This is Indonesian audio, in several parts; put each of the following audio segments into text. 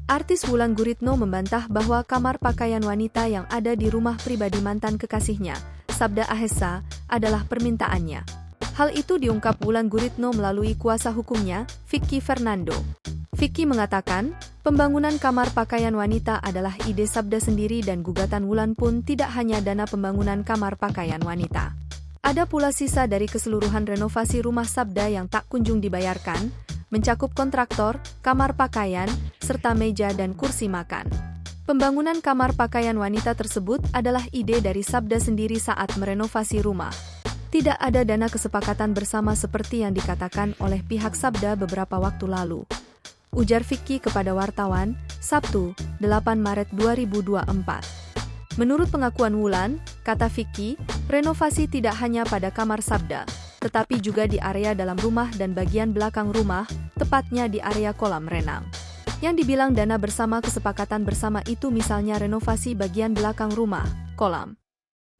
Artis Wulan Guritno membantah bahwa kamar pakaian wanita yang ada di rumah pribadi mantan kekasihnya, Sabda Ahesa, adalah permintaannya. Hal itu diungkap Wulan Guritno melalui kuasa hukumnya, Vicky Fernando. Vicky mengatakan, pembangunan kamar pakaian wanita adalah ide Sabda sendiri dan gugatan Wulan pun tidak hanya dana pembangunan kamar pakaian wanita. Ada pula sisa dari keseluruhan renovasi rumah Sabda yang tak kunjung dibayarkan, mencakup kontraktor, kamar pakaian, serta meja dan kursi makan. Pembangunan kamar pakaian wanita tersebut adalah ide dari Sabda sendiri saat merenovasi rumah. Tidak ada dana kesepakatan bersama seperti yang dikatakan oleh pihak Sabda beberapa waktu lalu. Ujar Vicky kepada wartawan, Sabtu, 8 Maret 2024. Menurut pengakuan Wulan, kata Vicky, renovasi tidak hanya pada kamar Sabda, tetapi juga di area dalam rumah dan bagian belakang rumah, tepatnya di area kolam renang. Yang dibilang dana bersama kesepakatan bersama itu misalnya renovasi bagian belakang rumah, kolam.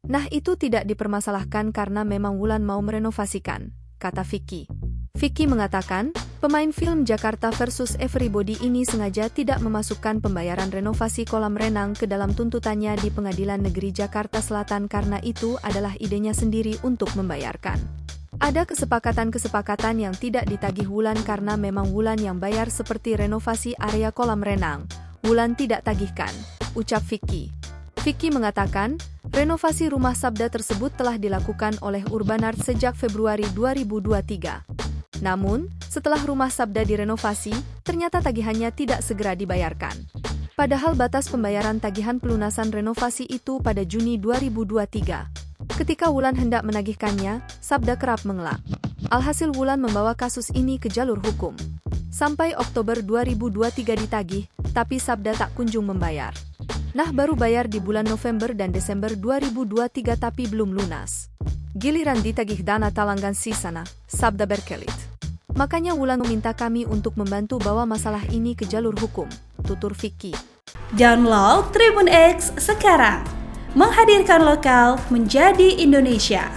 Nah itu tidak dipermasalahkan karena memang Wulan mau merenovasikan, kata Vicky. Vicky mengatakan, pemain film Jakarta versus Everybody ini sengaja tidak memasukkan pembayaran renovasi kolam renang ke dalam tuntutannya di Pengadilan Negeri Jakarta Selatan karena itu adalah idenya sendiri untuk membayarkan. Ada kesepakatan-kesepakatan yang tidak ditagih Wulan karena memang Wulan yang bayar seperti renovasi area kolam renang. Wulan tidak tagihkan, ucap Vicky. Vicky mengatakan, renovasi rumah Sabda tersebut telah dilakukan oleh Urbanart sejak Februari 2023. Namun, setelah rumah Sabda direnovasi, ternyata tagihannya tidak segera dibayarkan. Padahal batas pembayaran tagihan pelunasan renovasi itu pada Juni 2023. Ketika Wulan hendak menagihkannya, Sabda kerap mengelak. Alhasil Wulan membawa kasus ini ke jalur hukum. Sampai Oktober 2023 ditagih, tapi Sabda tak kunjung membayar. Nah baru bayar di bulan November dan Desember 2023 tapi belum lunas. Giliran ditagih dana talangan sisana, Sabda berkelit. Makanya Wulan meminta kami untuk membantu bawa masalah ini ke jalur hukum, tutur Vicky. Download Tribun X sekarang, menghadirkan lokal menjadi Indonesia.